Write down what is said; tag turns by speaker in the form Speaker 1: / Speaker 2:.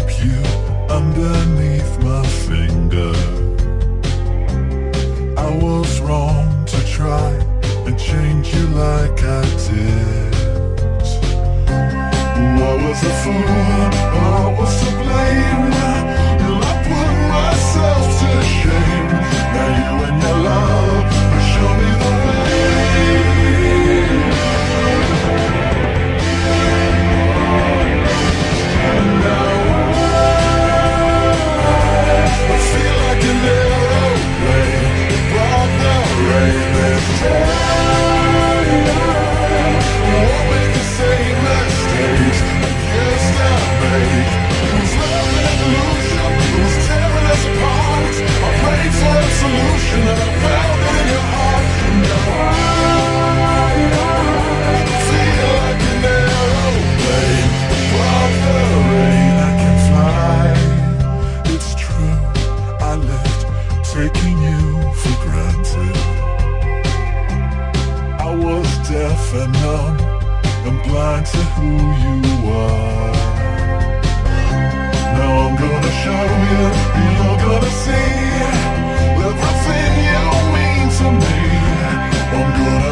Speaker 1: grab you underneath my finger. I was wrong to try and change you like I did. I was a fool, I was to blame, and I put myself to shame. Now you and your love show me the way. And now I feel like an aeroplane above the rain. This time won't make the same mistakes I used to make. It was love and illusion, it was tearing us apart. I prayed for a solution and I found it in your heart. And now I feel like an aeroplane above the rain. I can fly, it's true, I left taking you for granted. I was deaf and numb and blind to who you are. Now I'm gonna show you, you're gonna see everything you mean to me. I'm gonna